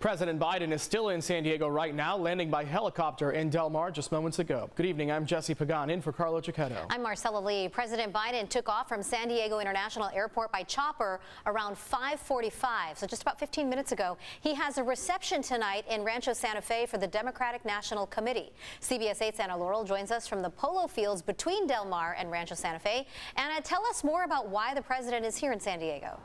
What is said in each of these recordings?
President Biden is still in San Diego right now, landing by helicopter in Del Mar just moments ago. Good evening. I'm Jesse Pagan in for Carlo Cicchetto. I'm Marcella Lee. President Biden took off from San Diego International Airport by chopper around 5:45, so just about 15 minutes ago. He has a reception tonight in Rancho, Santa Fe for the Democratic National Committee. CBS 8's Anna Laurel joins us from the polo fields between Del Mar and Rancho, Santa Fe. Anna, tell us more about why the president is here in San Diego.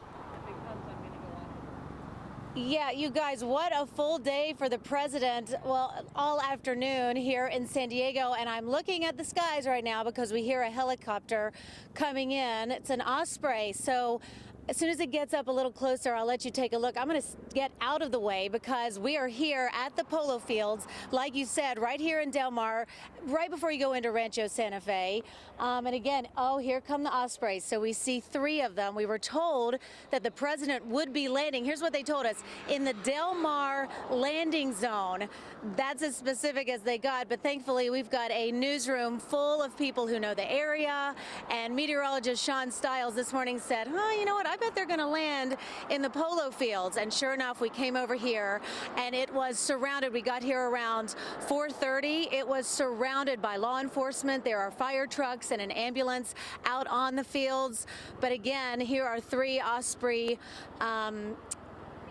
Yeah, you guys, what a full day for the president. Well, all afternoon here in San Diego, and I'm looking at the skies right now because we hear a helicopter coming in. It's an Osprey, so as soon as it gets up a little closer, I'll let you take a look. I'm going to get out of the way because we are here at the polo fields, like you said, right here in Del Mar, right before you go into Rancho Santa Fe. And again, oh, here come the Ospreys. So we see 3 of them. We were told that the president would be landing. Here's what they told us: in the Del Mar landing zone. That's as specific as they got, but thankfully we've got a newsroom full of people who know the area, and meteorologist Sean Stiles this morning said, oh, you know what, I bet they're going to land in the polo fields. And sure enough, we came over here and it was surrounded. We got here around 4:30. It was surrounded by law enforcement. There are fire trucks and an ambulance out on the fields. But again, here are 3 Osprey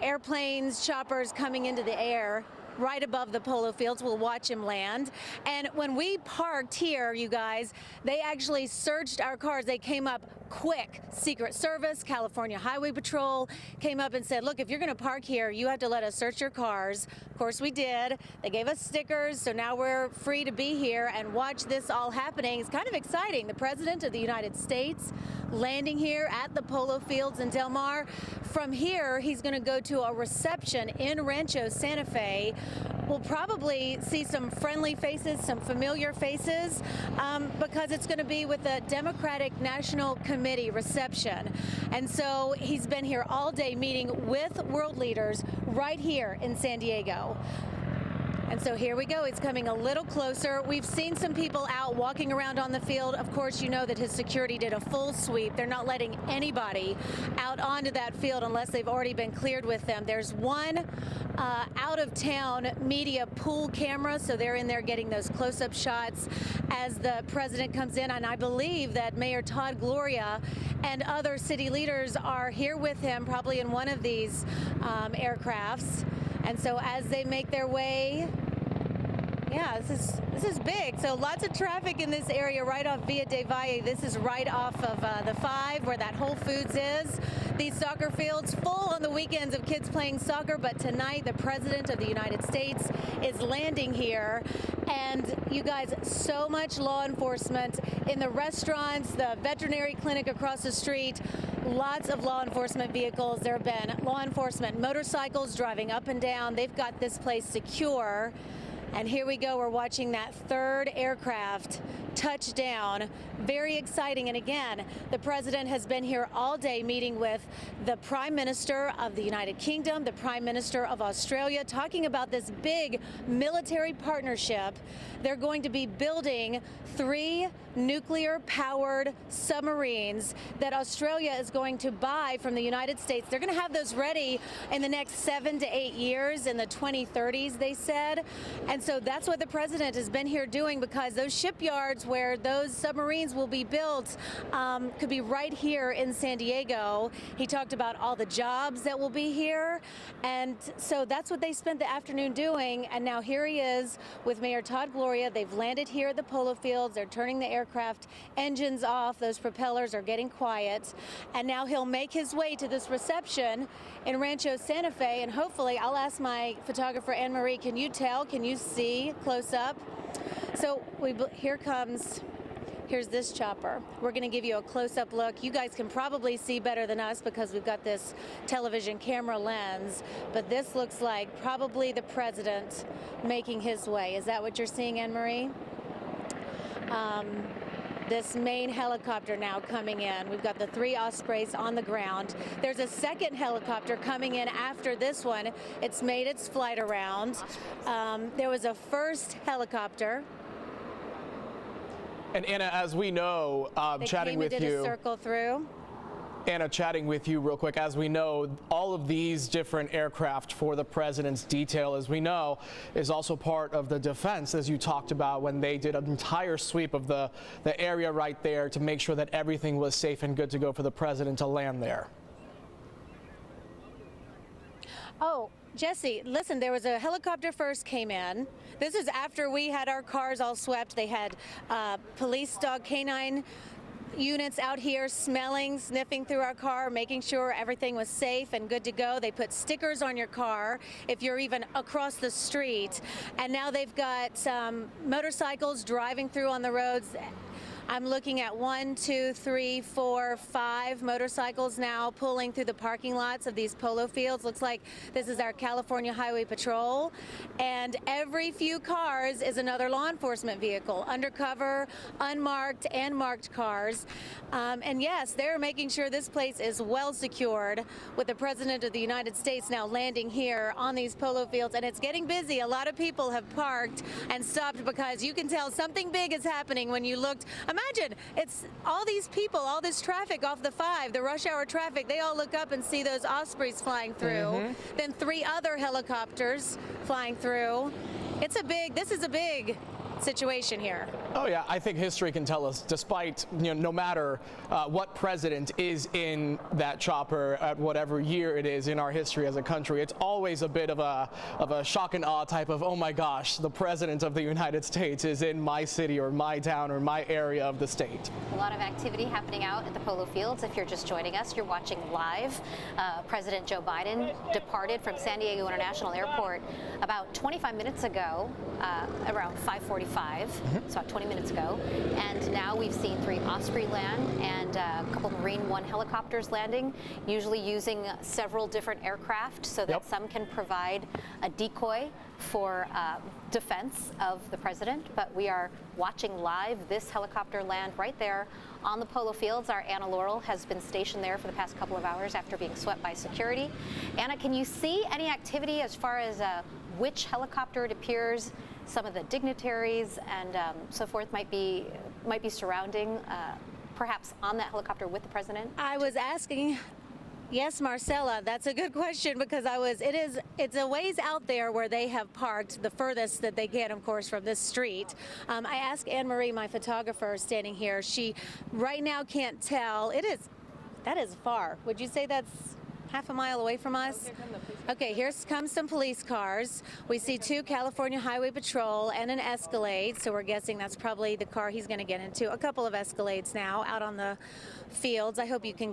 airplanes, choppers coming into the air right above the polo fields. We'll watch him land. And when we parked here, you guys, they actually searched our cars. They came up quick. Secret Service, California Highway Patrol came up and said, look, if you're going to park here, you have to let us search your cars. Of course we did. They gave us stickers, so now we're free to be here and watch this all happening. It's kind of exciting. The President of the United States landing here at the polo fields in Del Mar. From here, he's going to go to a reception in Rancho Santa Fe. We'll probably see some friendly faces, some familiar faces, because it's going to be with the Democratic National Committee reception. And so he's been here all day meeting with world leaders right here in San Diego. And so here we go. It's coming a little closer. We've seen some people out walking around on the field. Of course, you know that his security did a full sweep. They're not letting anybody out onto that field unless they've already been cleared with them. There's one out-of-town media pool camera, so they're in there getting those close-up shots as the president comes in. And I believe that Mayor Todd Gloria and other city leaders are here with him, probably in one of these aircrafts. And so as they make their way, yeah, this is big. So lots of traffic in this area right off Via del Valle. This is right off of the 5 where that Whole Foods is. These soccer fields full on the weekends of kids playing soccer, but tonight the President of the United States is landing here. And you guys, so much law enforcement in the restaurants, the veterinary clinic across the street, lots of law enforcement vehicles. There have been law enforcement motorcycles driving up and down. They've got this place secure. And here we go, we're watching that 3rd aircraft touch down. Very exciting. And again, the president has been here all day meeting with the Prime Minister of the United Kingdom, the Prime Minister of Australia, talking about this big military partnership. They're going to be building 3 nuclear-powered submarines that Australia is going to buy from the United States. They're going to have those ready in the next 7 to 8 years, in the 2030s, they said. And so that's what the president has been here doing, because those shipyards where those submarines will be built could be right here in San Diego. He talked about all the jobs that will be here. And so that's what they spent the afternoon doing. And now here he is with Mayor Todd Gloria. They've landed here at the polo fields. They're turning the aircraft engines off. Those propellers are getting quiet. And now he'll make his way to this reception in Rancho Santa Fe. And hopefully, I'll ask my photographer, Anne-Marie, can you tell? Can you see close up? So here's this chopper. We're going to give you a close-up look. You guys can probably see better than us because we've got this television camera lens, but this looks like probably the president making his way. Is that what you're seeing, Anne-Marie? This main helicopter now coming in. We've got the 3 Ospreys on the ground. There's a second helicopter coming in after this one. It's made its flight around. There was a first helicopter. And Anna, as we know, chatting with you, did a circle through. Anna, chatting with you real quick. As we know, all of these different aircraft for the president's detail, as we know, is also part of the defense, as you talked about, when they did an entire sweep of the area right there to make sure that everything was safe and good to go for the president to land there. Oh, Jesse, listen, there was a helicopter first came in. This is after we had our cars all swept. They had police dog canine units out here smelling, sniffing through our car, making sure everything was safe and good to go. They put stickers on your car if you're even across the street. And now they've got motorcycles driving through on the roads. I'm looking at 1, 2, 3, 4, 5 motorcycles now pulling through the parking lots of these polo fields. Looks like this is our California Highway Patrol. And every few cars is another law enforcement vehicle, undercover, unmarked, and marked cars. And yes, they're making sure this place is well secured with the President of the United States now landing here on these polo fields. And it's getting busy. A lot of people have parked and stopped because you can tell something big is happening when you looked. Imagine, it's all these people, all this traffic off the 5, the rush hour traffic, they all look up and see those Ospreys flying through, then 3 other helicopters flying through. This is a big situation here. Oh yeah, I think history can tell us, despite, no matter what president is in that chopper at whatever year it is in our history as a country, it's always a bit of a shock and awe type of, oh my gosh, the president of the United States is in my city or my town or my area of the state. A lot of activity happening out at the polo fields. If you're just joining us, you're watching live. President Joe Biden departed from San Diego International Airport about 25 minutes ago, around 5:45. So about 20 minutes ago, and now we've seen 3 Osprey land and a couple Marine One helicopters landing, usually using several different aircraft so that some can provide a decoy for defense of the president. But we are watching live this helicopter land right there on the polo fields. Our Anna Laurel has been stationed there for the past couple of hours after being swept by security. Anna, can you see any activity as far as which helicopter it appears some of the dignitaries and so forth might be surrounding, perhaps on that helicopter with the president? I was asking. Yes, Marcella, that's a good question because it's a ways out there where they have parked, the furthest that they can, of course, from this street. I asked Anne Marie, my photographer standing here, she right now can't tell. That is far. Would you say that's half a mile away from us? Okay, here comes some police cars. We see 2 California Highway Patrol and an Escalade, so we're guessing that's probably the car he's going to get into. A couple of Escalades now out on the fields. I hope you can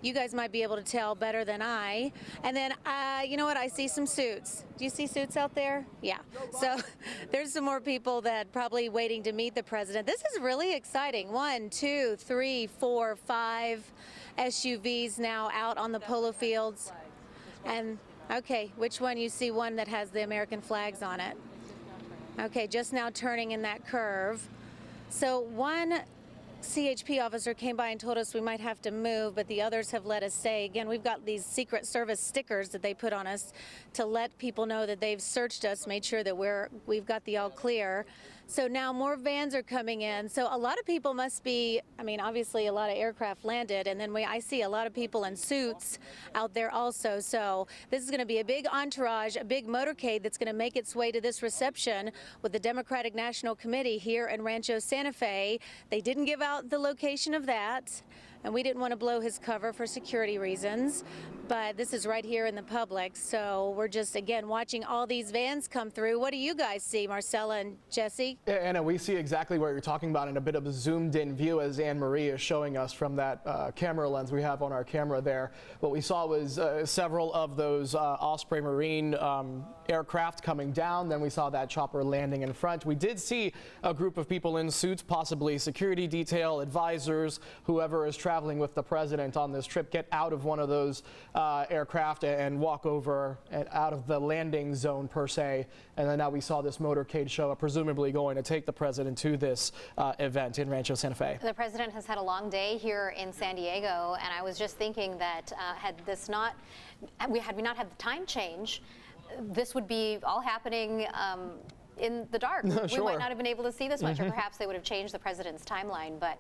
you guys might be able to tell better than I. And then, you know what, I see some suits. Do you see suits out there? Yeah. So there's some more people that probably waiting to meet the president. This is really exciting. 1, 2, 3, 4, 5 SUVs now out on the polo fields. And okay, which one? You see one that has the American flags on it. Okay, just now turning in that curve. So one CHP officer came by and told us we might have to move, but the others have let us stay. Again, we've got these Secret Service stickers that they put on us to let people know that they've searched us, made sure that we've got the all clear. So now more vans are coming in. So a lot of people must be, I mean, obviously a lot of aircraft landed, and then I see a lot of people in suits out there also. So this is going to be a big entourage, a big motorcade that's going to make its way to this reception with the Democratic National Committee here in Rancho Santa Fe. They didn't give out the location of that, and we didn't want to blow his cover for security reasons. But this is right here in the public, so we're just, again, watching all these vans come through. What do you guys see, Marcella and Jesse? Yeah, Anna, we see exactly what you're talking about in a bit of a zoomed-in view, as Anne Marie is showing us from that camera lens we have on our camera there. What we saw was several of those Osprey Marine aircraft coming down. Then we saw that chopper landing in front. We did see a group of people in suits, possibly security detail, advisors, whoever is traveling with the president on this trip, get out of one of those aircraft and walk over and out of the landing zone per se. And then now we saw this motorcade show up, presumably going to take the president to this event in Rancho Santa Fe. The president has had a long day here in San Diego, and I was just thinking that had we not had the time change, this would be all happening in the dark. Sure. We might not have been able to see this much, or perhaps they would have changed the president's timeline. But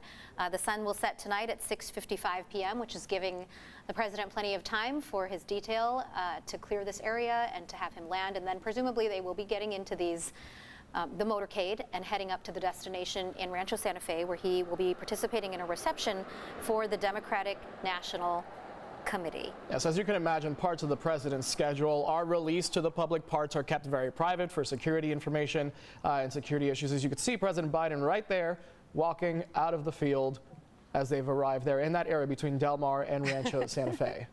the sun will set tonight at 6:55 p.m., which is giving the president plenty of time for his detail to clear this area and to have him land. And then presumably they will be getting into these the motorcade and heading up to the destination in Rancho Santa Fe, where he will be participating in a reception for the Democratic National Committee. Yes, as you can imagine, parts of the president's schedule are released to the public. Parts are kept very private for security information and security issues. As you can see, President Biden right there walking out of the field as they've arrived there in that area between Del Mar and Rancho Santa Fe.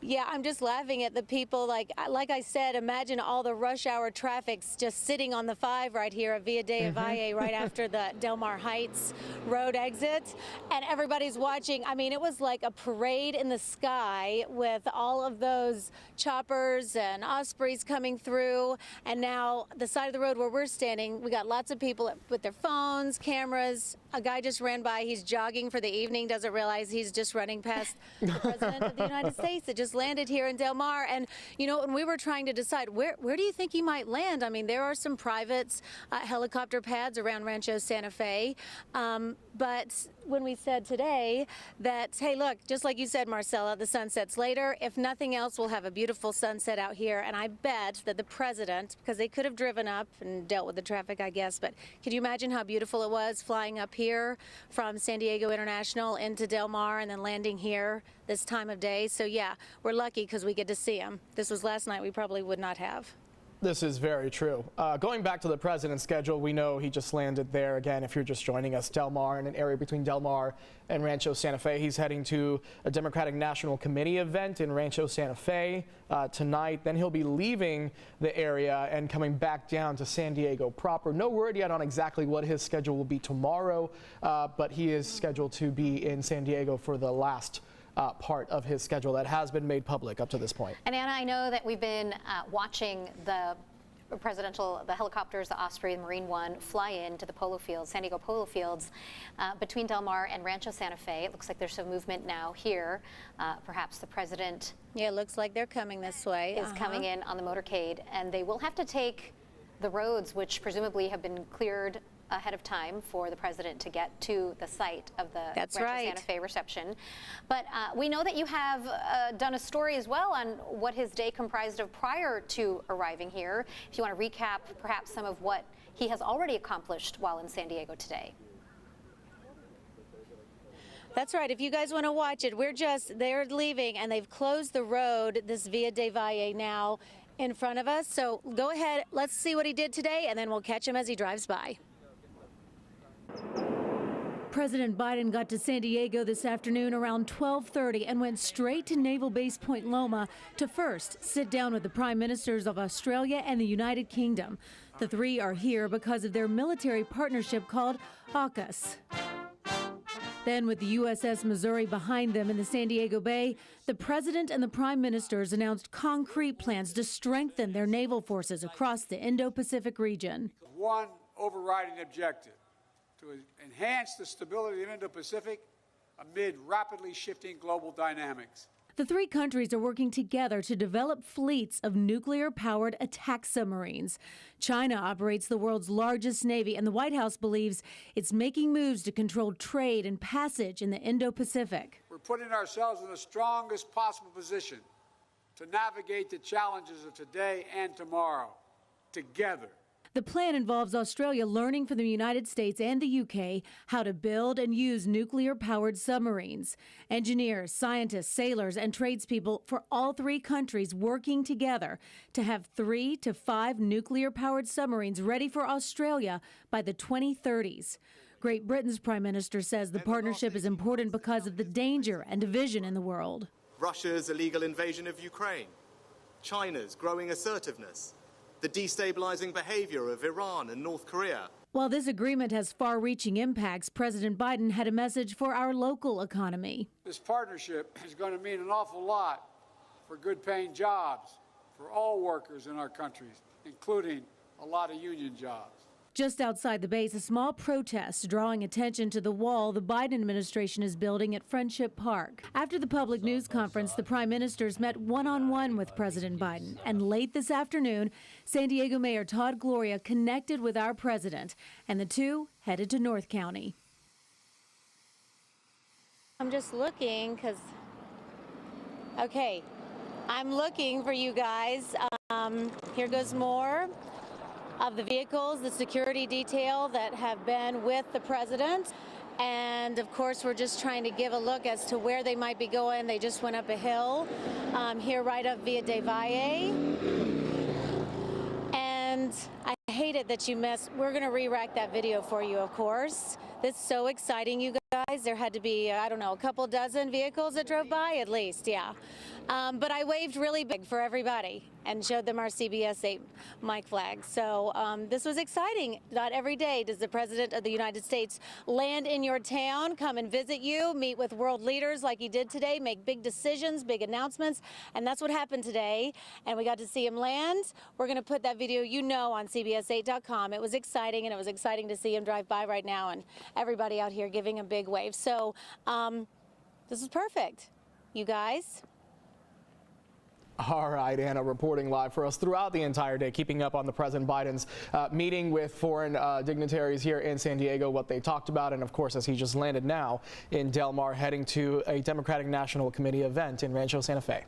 Yeah, I'm just laughing at the people. Like I said, imagine all the rush hour traffic's just sitting on the 5 right here at Via de Valle right after the Del Mar Heights road exit. And everybody's watching. I mean, it was like a parade in the sky with all of those choppers and Ospreys coming through. And now the side of the road where we're standing, we got lots of people with their phones, cameras. A guy just ran by. He's jogging for the evening, doesn't realize he's just running past the President of the United States that just landed here in Del Mar. And, you know, when we were trying to decide where do you think he might land, I mean, there are some private helicopter pads around Rancho Santa Fe. But when we said today that, hey, look, just like you said, Marcella, the sun sets later. If nothing else, we'll have a beautiful sunset out here. And I bet that the president, because they could have driven up and dealt with the traffic, I guess, but could you imagine how beautiful it was flying up here from San Diego International into Del Mar and then landing here this time of day? So yeah, we're lucky because we get to see him. This was last night, we probably would not have. This is very true. Going back to the president's schedule, we know he just landed there. Again, if you're just joining us, Del Mar, in an area between Del Mar and Rancho Santa Fe. He's heading to a Democratic National Committee event in Rancho Santa Fe tonight. Then he'll be leaving the area and coming back down to San Diego proper. No word yet on exactly what his schedule will be tomorrow, but he is scheduled to be in San Diego for the last part of his schedule that has been made public up to this point. And Anna, I know that we've been watching the helicopters, the Osprey, the Marine One, fly into the polo fields, San Diego polo fields, between Del Mar and Rancho Santa Fe. It looks like there's some movement now here. Perhaps the president Yeah, it looks like they're coming this way. is coming in on the motorcade, and they will have to take the roads, which presumably have been cleared ahead of time for the president to get to the site of the That's Rancho right. Santa Fe reception. But we know that you have done a story as well on what his day comprised of prior to arriving here. If you want to recap perhaps some of what he has already accomplished while in San Diego today. That's right. If you guys want to watch it, they're leaving and they've closed the road, this Via de Valle now in front of us. So go ahead, let's see what he did today, and then we'll catch him as he drives by. President Biden got to San Diego this afternoon around 12:30 and went straight to Naval Base Point Loma to first sit down with the prime ministers of Australia and the United Kingdom. The three are here because of their military partnership called AUKUS. Then, with the USS Missouri behind them in the San Diego Bay, the president and the prime ministers announced concrete plans to strengthen their naval forces across the Indo-Pacific region. One overriding objective: to enhance the stability of the Indo-Pacific amid rapidly shifting global dynamics. The three countries are working together to develop fleets of nuclear-powered attack submarines. China operates the world's largest navy, and the White House believes it's making moves to control trade and passage in the Indo-Pacific. We're putting ourselves in the strongest possible position to navigate the challenges of today and tomorrow together. The plan involves Australia learning from the United States and the UK how to build and use nuclear-powered submarines. Engineers, scientists, sailors, and tradespeople for all three countries working together to have 3 to 5 nuclear-powered submarines ready for Australia by the 2030s. Great Britain's Prime Minister says the partnership is important because of the danger and division in the world. Russia's illegal invasion of Ukraine, China's growing assertiveness, the destabilizing behavior of Iran and North Korea. While this agreement has far-reaching impacts, President Biden had a message for our local economy. This partnership is going to mean an awful lot for good-paying jobs for all workers in our countries, including a lot of union jobs. Just outside the base, a small protest drawing attention to the wall the Biden administration is building at Friendship Park. After the public news conference, the prime ministers met one-on-one with President Biden. And late this afternoon, San Diego Mayor Todd Gloria connected with our president, and the two headed to North County. I'm just looking because, okay, I'm looking for you guys. Here goes more of the vehicles, the security detail that have been with the president. And of course, we're just trying to give a look as to where they might be going. They just went up a hill here right up Via de Valle. And I hate it that you missed. We're going to re-rack that video for you, of course. This is so exciting, you guys. There had to be, I don't know, a couple dozen vehicles that drove by at least, yeah. But I waved really big for everybody and showed them our CBS 8 mic flag. So this was exciting. Not every day does the President of the United States land in your town, come and visit you, meet with world leaders like he did today, make big decisions, big announcements, and that's what happened today. And we got to see him land. We're going to put that video, you know, on CBS8.com. It was exciting, and it was exciting to see him drive by right now and everybody out here giving a big wave. So this is perfect, you guys. All right, Anna, reporting live for us throughout the entire day, keeping up on the President Biden's meeting with foreign dignitaries here in San Diego, what they talked about, and of course, as he just landed now in Del Mar, heading to a Democratic National Committee event in Rancho, Santa Fe.